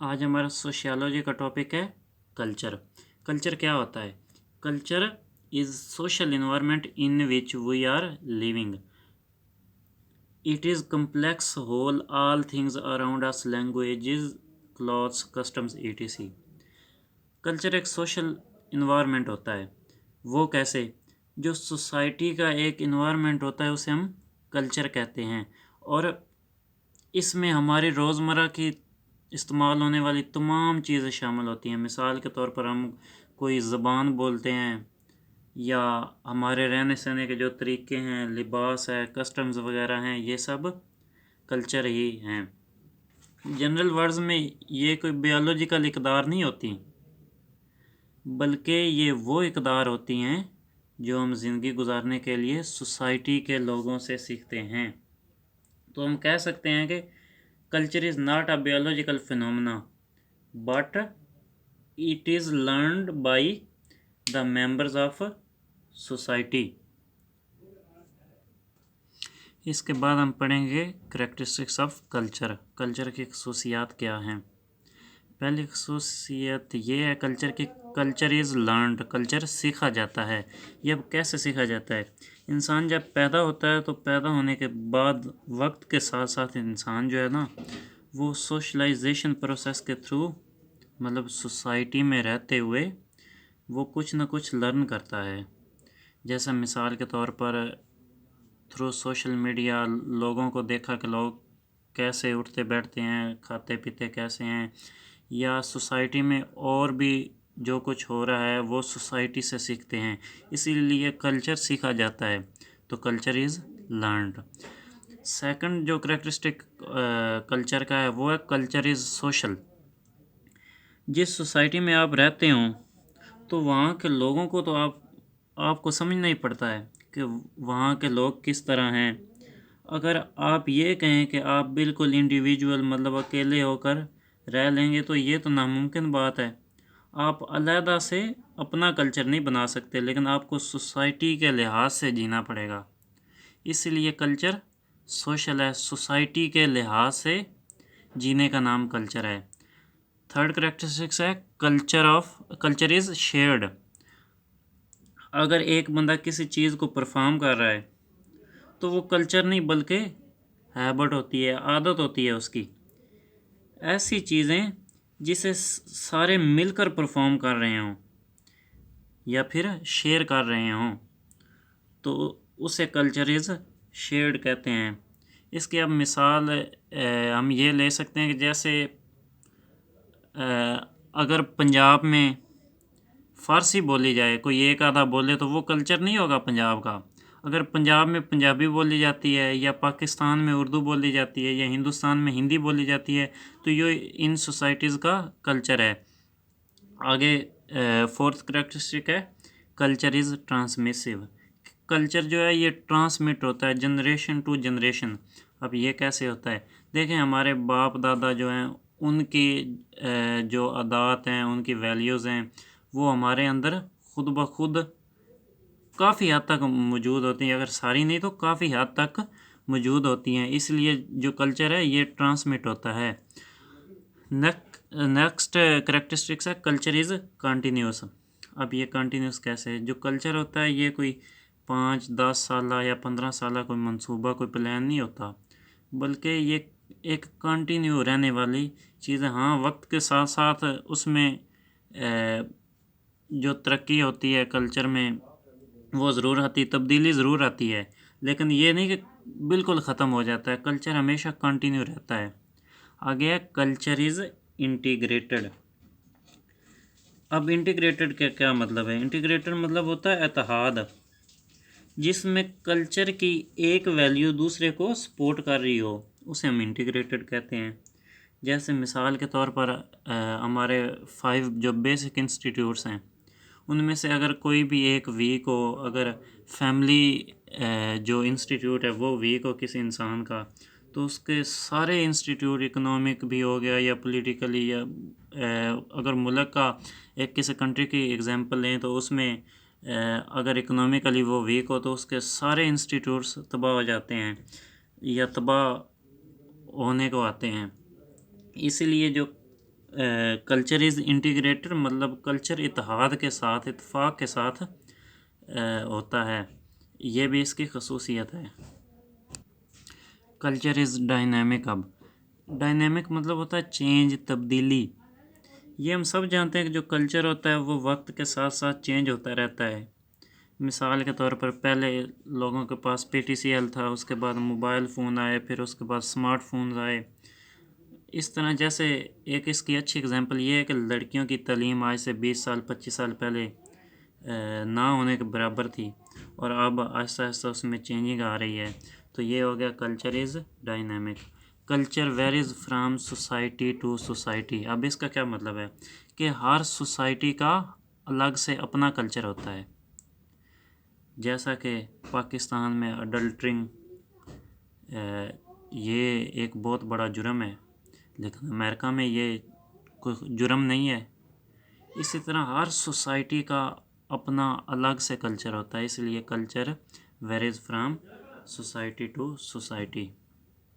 आज हमारा सोशियोलॉजी का टॉपिक है कल्चर। कल्चर क्या होता है? Culture is social environment in which we are living. It is complex whole all things around us, languages, clothes, customs, etc. Culture एक social environment होता है। वो कैसे? जो सोसाइटी का एक इन्वायरमेंट होता है उसे हम कल्चर कहते हैं, और इसमें हमारी रोज़मर्रा की इस्तेमाल होने वाली तमाम चीज़ें शामिल होती हैं। मिसाल के तौर पर हम कोई ज़बान बोलते हैं, या हमारे रहने सहने के जो तरीके हैं, लिबास है, कस्टम्स वगैरह हैं, ये सब कल्चर ही हैं। जनरल वर्ड्स में ये कोई बायोलॉजिकल इकदार नहीं होती, बल्कि ये वो इकदार होती हैं जो हम ज़िंदगी गुजारने के लिए सोसाइटी के लोगों से सीखते हैं। तो हम कह सकते हैं कि culture is not a biological phenomena, but it is learned by the members of society. इसके बाद हम पढ़ेंगे करेक्टरिस्टिक्स ऑफ कल्चर। कल्चर की खसूसियात क्या हैं? पहली खसूसियत ये है कल्चर की, कल्चर इज़ लर्नड। कल्चर सीखा जाता है। ये अब कैसे सीखा जाता है? इंसान जब पैदा होता है तो पैदा होने के बाद वक्त के साथ साथ इंसान जो है ना, वो सोशलाइजेशन प्रोसेस के थ्रू, मतलब सोसाइटी में रहते हुए, वो कुछ ना कुछ लर्न करता है। जैसे मिसाल के तौर पर थ्रू सोशल मीडिया लोगों को देखा कि लोग कैसे उठते बैठते हैं, खाते पीते कैसे हैं, या सोसाइटी में और भी जो कुछ हो रहा है वो सोसाइटी से सीखते हैं। इसीलिए कल्चर सीखा जाता है। तो कल्चर इज़ लर्नड। सेकंड जो करेक्टरिस्टिक कल्चर का है वो है कल्चर इज़ सोशल। जिस सोसाइटी में आप रहते हो तो वहाँ के लोगों को तो आपको समझना ही पड़ता है कि वहाँ के लोग किस तरह हैं। अगर आप ये कहें कि आप बिल्कुल इंडिविजुअल, मतलब अकेले होकर रह लेंगे, तो ये तो नामुमकिन बात है। आप अलहदा से अपना कल्चर नहीं बना सकते, लेकिन आपको सोसाइटी के लिहाज से जीना पड़ेगा। इसलिए कल्चर सोशल है, सोसाइटी के लिहाज से जीने का नाम कल्चर है। थर्ड करेक्टरिस्टिक्स है कल्चर इज़ शेयर्ड। अगर एक बंदा किसी चीज़ को परफॉर्म कर रहा है तो वो कल्चर नहीं बल्कि हैबिट होती है, आदत होती है उसकी। ऐसी चीज़ें जिसे सारे मिलकर परफॉर्म कर रहे हों या फिर शेयर कर रहे हों, तो उसे कल्चर इज़ शेयर्ड कहते हैं। इसकी अब मिसाल हम ये ले सकते हैं कि जैसे अगर पंजाब में फ़ारसी बोली जाए, कोई एक आधा बोले, तो वो कल्चर नहीं होगा पंजाब का। अगर पंजाब में पंजाबी बोली जाती है, या पाकिस्तान में उर्दू बोली जाती है, या हिंदुस्तान में हिंदी बोली जाती है, तो ये इन सोसाइटीज़ का कल्चर है। आगे फोर्थ करेक्टरिस्टिक है कल्चर इज़ ट्रांसमिसिव। कल्चर जो है ये ट्रांसमिट होता है जनरेशन टू जनरेशन। अब ये कैसे होता है? देखें, हमारे बाप दादा जो हैं उनकी जो आदत हैं, उनकी वैल्यूज़ हैं, वो हमारे अंदर खुद ब खुद काफ़ी हद तक मौजूद होती हैं। अगर सारी नहीं तो काफ़ी हद तक मौजूद होती हैं। इसलिए जो कल्चर है ये ट्रांसमिट होता है। नेक्स्ट करेक्टरिस्टिक्स है कल्चर इज़ कंटिन्यूस। अब ये कंटिन्यूस कैसे है? जो कल्चर होता है ये कोई 5-10 साल या 15 साल कोई मंसूबा, कोई प्लान नहीं होता, बल्कि ये एक कंटिन्यू रहने वाली चीज़ है। हाँ, वक्त के साथ साथ उसमें जो तरक्की होती है कल्चर में, वो ज़रूर आती, तब्दीली ज़रूर आती है, लेकिन ये नहीं कि बिल्कुल ख़त्म हो जाता है। कल्चर हमेशा कंटिन्यू रहता है। आगे है कल्चर इज़ इंटीग्रेटेड। अब इंटीग्रेटेड का क्या मतलब है? इंटीग्रेटेड मतलब होता है इत्तेहाद, जिसमें कल्चर की एक वैल्यू दूसरे को सपोर्ट कर रही हो, उसे हम इंटीग्रेटेड कहते हैं। जैसे मिसाल के तौर पर हमारे 5 जो बेसिक इंस्टीट्यूट्स हैं, उनमें से अगर कोई भी एक वीक हो, अगर फैमिली जो इंस्टीट्यूट है वो वीक हो किसी इंसान का, तो उसके सारे इंस्टीट्यूट, इकोनॉमिक भी हो गया या पॉलिटिकली, या अगर मुल्क का एक किसी कंट्री की एग्जांपल लें तो उसमें अगर इकोनॉमिकली वो वीक हो तो उसके सारे इंस्टीट्यूट्स तबाह हो जाते हैं या तबाह होने को आते हैं। इसीलिए जो कल्चर इज़ इंटीग्रेटेड मतलब कल्चर इत्तेहाद के साथ, इत्तेफाक के साथ होता है, ये भी इसकी खसूसियत है। Culture is dynamic. अब डायनेमिक मतलब होता है चेंज, तब्दीली। ये हम सब जानते हैं कि जो कल्चर होता है वो वक्त के साथ साथ चेंज होता रहता है। मिसाल के तौर पर पहले लोगों के पास PTCL था, उसके बाद मोबाइल फ़ोन आए, फिर उसके बाद स्मार्टफोन्स आए। इस तरह जैसे एक इसकी अच्छी एग्जांपल ये है कि लड़कियों की तालीम आज से 20 साल 25 साल पहले ना होने के बराबर थी, और अब आहिस्ता आहिस्ता उसमें चेंजिंग आ रही है। तो ये हो गया culture is dynamic. Culture varies from society to society. अब इसका क्या मतलब है कि हर सोसाइटी का अलग से अपना कल्चर होता है। जैसा कि पाकिस्तान में अडल्टरिंग ये एक बहुत बड़ा जुर्म है, लेकिन अमेरिका में ये कोई जुर्म नहीं है। इसी तरह हर सोसाइटी का अपना अलग से कल्चर होता है, इसलिए culture varies from society to society.